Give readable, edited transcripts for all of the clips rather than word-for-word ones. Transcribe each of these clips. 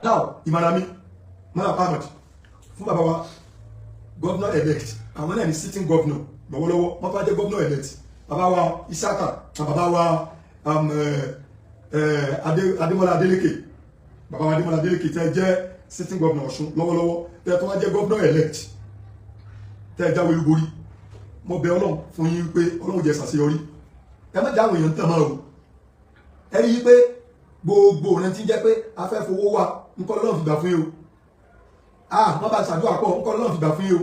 now ìmọ̀ràn Mala Ahmed fún bàbá wa governor elect àwọn náà ní sitting governor lọ́wọ́lọ́wọ́ wọ́n tó jẹ́ governor elect bàbá wa Isaka bàbá wa Adémọ́lá Adélékè bàbá wa Adémọ́lá Adélékè tẹ́ jẹ́ sitting governor Ọ̀ṣun lọ́wọ́lọ́wọ́ tẹ́ tó wá jẹ́ governor elect tẹ́ jáwé olúborí mo bẹ̀ Ọlọ́run fún yín pé Ọlọ́run jẹ́ ṣàṣeyọrí ẹ má jáwé èèyàn tàn máa o ẹ rí i pé gbogbo ọ̀rẹ́ tí ń jẹ́ pé afẹ́ fowó wa nǹkan Ọlọ́run fi gbà fún yín o wọ́n bá ṣàdúrà pọ̀ nǹkan Ọlọ́run fi gbà fún yín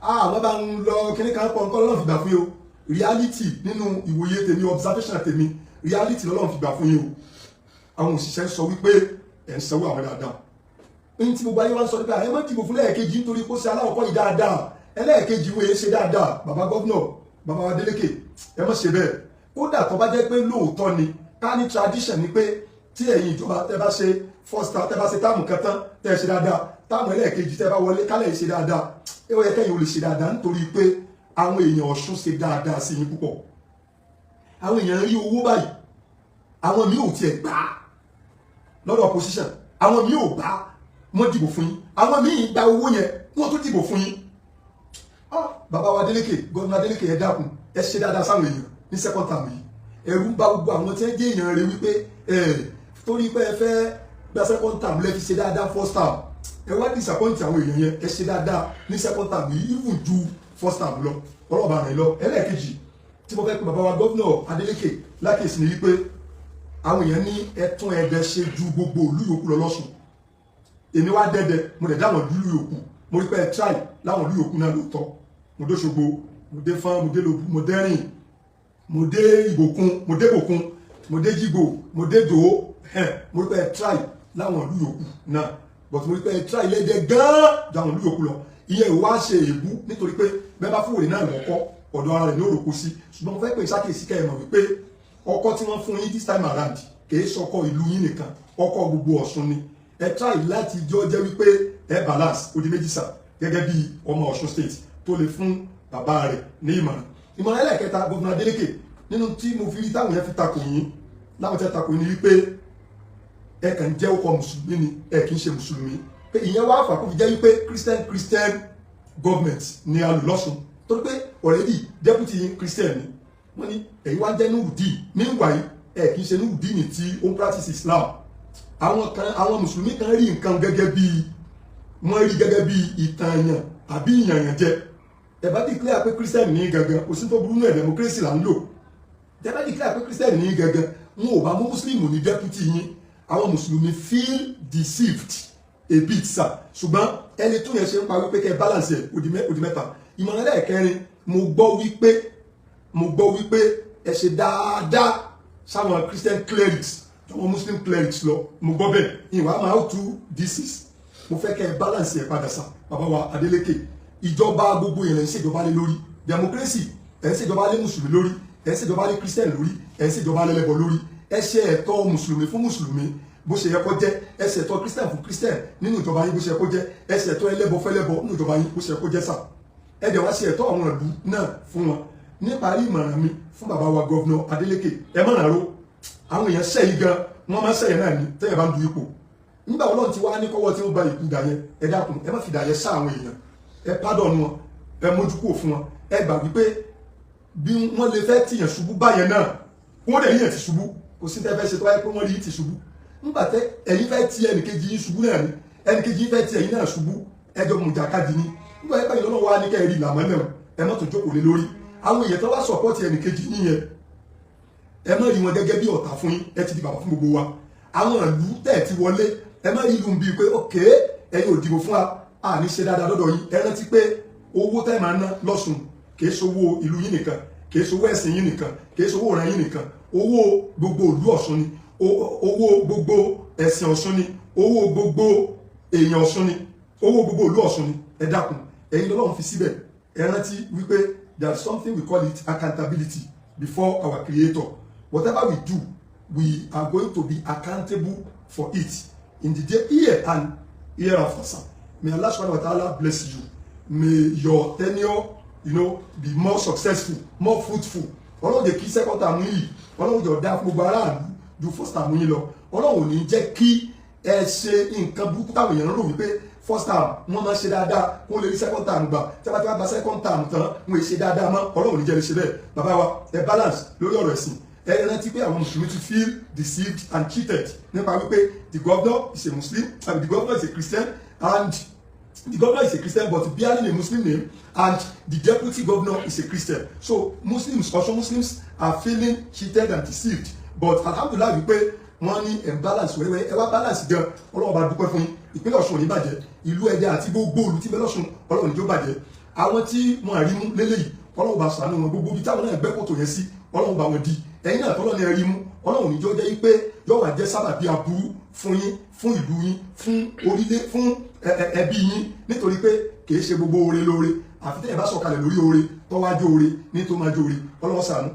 o wọ́n bá ń lọ kíní kan pọ̀ nǹkan Ọlọ́run fi gbà fún yín o reality nínú ìwòye tèmi observation tèmi reality lọ́lọ́run fi gbà fún yín o àwọn òṣìṣẹ́ sọ wípé ẹ̀ ń sanwó àwọn dáadáa ní tí gbogbo ayé wá ń sọ nípa ẹ má dìbò fún lẹ́ẹ̀kejì nítorí kó ṣe aláwọ̀kọ́ yìí dáadáa ẹlẹ́ẹ̀kejì wo ṣe dáadáa bàbá gọ́vnọ̀ bàbá wa Adélékè ẹ má ṣe bẹ́ẹ̀ kódà tó bá jẹ́ pé lóòótọ́ ni ká ní tradition ni pé tí ẹ̀yin ìjọba tẹ́ bá ṣe first term tẹ́ bá ṣe táàmù kan tán tẹ́ ṣe dáadáa táàmù ẹlẹ́ẹ̀kejì tẹ́ bá wọlé kálẹ̀ ṣe dáadáa ẹ wọ́n yẹ kẹ́yìn ò lè ṣe dáadáa nítorí pé àwọn èèyàn Ọ̀ṣun ṣe dáadáa sí yín púpọ̀ àwọn èèyàn rí owó báyìí àwọn mi ò tiẹ̀ gbà lọ́dọ̀ opposition àwọn mi ò gbà wọ́n dìbò fún yín àwọn mi gba owó yẹn wọ́n tún dìbò fún yín bàbá wa Adélékè gómìnà Adélékè ẹ dákun ẹ ṣe dáadáa sáwọn èèyàn ní second term yìí ẹ̀rù ń bá gbogbo àwọn tí wọ́n jẹ́ èèyàn rẹ wípé torí pé ẹ fẹ́ gba second term lẹ́ fi ṣe dáadáa first term ẹ wá disappoint àwọn èèyàn yẹn ẹ ṣe dáadáa ní second term yìí even ju first term lọ ọlọ́ọ̀bà rẹ̀ lọ ẹlẹ́ẹ̀kejì tí mo fẹ́ pé bàbá wa gómìnà Adélékè lákèsí ni wípé àwọn èèyàn ní ẹtún ẹ̀dẹ̀ ṣe ju gbogbo ìlú yòókù lọ lọ́sùn èmi wá dẹ́dẹ́ mo dẹ̀ dáwọn ìlú yòókù mo rí pé ẹ try láwọn ìlú yòókù náà lóòótọ́ mo dé Òṣogbo mo dé Fán mo dé Lòbú mo dé Rìn mo dé Ìbòkun mo dé Bòkun mo dé Jígbò mo dé Dòó mo rí pé ẹ try láwọn ìlú yòókù náà but mo rí pé ẹ try lẹ́dẹ̀ gan-an dáwọn ìlú yòókù lọ ìyẹn ò wá ṣe èébú nítorí pé bẹ́ẹ̀ bá fún òrè náà lọ́kọ́ ọ̀dọ̀ ara rẹ̀ ní òròkó sí ṣùgbọ́n mo fẹ́ pè sákèsí kẹ́ ẹ mọ̀ wípé ọkọ tí wọ́n fún yín this time around kìí ṣọkọ ìlú yín nìkan ọkọ gbogbo Ọ̀ṣun ni ẹ try láti jọ jẹ́ wípé ẹ balance odi méjì sà gẹ́gẹ́ bí ọmọ Ọ̀ṣun state tó lè fún bàbá rẹ̀ ní ìmọ̀ràn ẹlẹ́ẹ̀kẹta gómìnà Adélékè nínú tí mo fi rí táwọn yẹn fi takò yín láwọn tẹ́ takò yín ni wípé ẹ kàn jẹ́ ọkọ mùsùlùmí ni ẹ kì í ṣe mùsùlùmí pé ìyẹn wá fà kó fi jẹ́ wípé Christian government ni a lò lọ́sùn torí pé already deputy yín Christian ni wọ́n ní èyí wá jẹ́ Nurudeen meanwhile ẹ kì í ṣe Nurudeen tí ó ń practice Islam àwọn mùsùlùmí kan rí nǹkan gẹ́gẹ́ bí wọ́n rí gẹ́gẹ́ bí ìtànyàn àbí ìyànyàn jẹ ẹ bá declare pé Christian ní gangan kò sí tó burú náà democracy là ń lò ẹ bá declare pé Christian ní gangan wọn ò bá mú Muslim ní deputy yín àwọn mùsùlùmí feel deceived a bit sa ṣùgbọ́n ẹni tó yẹn ṣe ń pa wípé kẹ́ balance ẹ̀ òdì mẹ́ta ìmọ̀ràn ẹlẹ́ẹ̀kẹrin mo gbọ́ wípé ẹ ṣe dáadáa sáwọn Christian clerics àwọn Muslim clerics lọ mo gbọ́ bẹ́ẹ̀ ìwà máa how to this is mo fẹ́ kẹ́ balance ẹ̀ padà sa bàbá wa Adélékè ìjọba gbogbo yẹn ń ṣèjọba lé lórí democracy ẹ̀ ń ṣèjọba lé mùsùlùmí lórí ẹ̀ ń ṣèjọba lé Christian lórí ẹ̀ ń ṣèjọba lé lẹ́bọ lórí ẹ ṣe ẹ̀tọ́ mùsùlùmí fún mùsùlùmí bó ṣe yẹ kó jẹ́ ẹ ṣe ẹ̀tọ́ Christian fún Christian nínú ìjọba yín bó ṣe yẹ kó jẹ́ ẹ ṣe ẹ̀tọ́ ẹlẹ́bọ fẹ́lẹ́bọ nínú ìjọba yín bó ṣe yẹ kó jẹ́ sà ẹ dẹ̀ wá ṣe ẹ̀tọ́ àwọn ìlú náà fún wọn níparí ìmọ̀ràn mi fún bàbá wa gọ́vnà Adélékè ẹ mọ̀ràn ro àwọn èèyàn ṣẹ́yìn gan wọ́n máa ń ṣẹ́yìn náà ní tẹ́yẹ̀ bá ń du ipò nígbà Ọlọ́run ti wá ní kọ́wọ́ tí ó ba ìkú dà yẹn ẹ dákun ẹ má fi dà yẹn sá àwọn èèyàn ẹ pardon wọn ẹ mójú kúrò fún wọn ẹ gbà wípé bí wọ́n lè fẹ́ tìyàn ṣubú báyẹn náà wọ́n dẹ̀ yíyàn ti ṣubú kò sí tẹ́ fẹ́ ṣe tó wáyé pé wọ́n rí ti ṣubú nígbà tẹ́ ẹ̀yin fẹ́ ti ẹnìkejì yín ṣubú náà ni ẹnìkejì yín fẹ́ ti ẹ̀yin náà ṣubú ẹjọ́ mùjàkadì ni nígbà yẹn pẹ́yìn lọ́wọ́ wa ní kẹ́ ẹ rí ìlànà náà ẹ má tó jókòó lé lórí àwọn èèyàn tó wá sọ̀pọ̀tì ẹnìkejì yín yẹn ẹ má rí wọn gẹ́gẹ́ bí ọ̀tá fún yín ẹ ti di bàbá fún gbogbo wa àwọn ìlú tẹ̀ ti wọlé ẹ má rí ìlú bíi pé òkè ẹ̀yin ò dìbò fún wa à ní ṣe dáadáa lọ́dọ̀ yín ẹ rántí pé owó tẹ́ máa ná lọ́sùn kìí ṣowó ìlú yín nìkan kìí ṣowó ẹ̀sìn yín nìkan kìí ṣowó ọ̀ràn yín nìkan owó gbogbo ìlú Ọ̀ṣun ni owó gbogbo ẹ̀sìn Ọ̀ṣun ni owó gbogbo èèyàn Ọ̀ṣun ni owó gbogbo ìlú Ọ̀ṣun ni ẹ dákun ẹ̀yin lọ́lọ́run fi síbẹ̀ ẹ rántí wípé there is something we call it accountability before our Creator. Whatever we do, we are going to be accountable for it in the day here and hereafter, sir. May Allah subhanahu wa ta'ala bless you. May your tenure, be more successful, more fruitful. Ọlọ́run jẹ́ kí second term yìí, Ọlọ́run jẹ́ ọ̀dà gbogbo aráàlú ju first term yìí lọ. Ọlọ́run ò ní jẹ́ kí ẹ ṣe nǹkan burúkú táwọn èèyàn rò wípé first term wọ́n máa ṣe dáadáa wọ́n lè rí second term gbà tí wọ́n bá gba second term tán wọ́n ṣe dáadáa mọ́ Ọlọ́run ní jẹ́ lè ṣe bẹ́ẹ̀ bàbá wa ẹ balance lórí ọ̀rọ̀ ẹ̀sìn ẹ rántí pé àwọn mùsùlùmí ti feel deceived and cheated nípa wípé the governor is a Muslim and the governor is a Christian and the governor is a Christian but bearing a Muslim name and the deputy governor is a Christian so Muslims also Muslims are feeling cheated and deceived but alhamdulillah wípé wọ́n ní balance wẹ́rẹ́wẹ́rẹ́ ẹ wá balance gan Ọlọ́run bá dúpẹ́ fún yín ìpínlẹ̀ Ọ̀ṣun ò ní bàjẹ́ ìlú Ẹdẹ àti gbogbo olú tí bẹ́ẹ̀ lọ́ṣun Ọlọ́run ní jó bàjẹ́ àwọn tí wọ́n àrí mú lélẹ́yìí Ọlọ́run bá ṣàánú wọn gbogbo ibi táwọn náà gbẹ́ kòtò yẹn sí Ọlọ́run bá wọn di ẹ̀yin náà tọ́lọ́ ní ẹ̀rí mú Ọlọ́run níjọ́ jẹ́ pé yóò wá jẹ́ sábàbí aburú fún yín fún ìlú yín fún orílẹ̀ fún ẹbí yín nítorí pé kìí ṣe gbogbo oore lóore àfi tẹ́yìn bá sọ̀kalẹ̀ lórí oore tọ́wájú oore ní tó máa jó oore Ọlọ́run ṣàánú.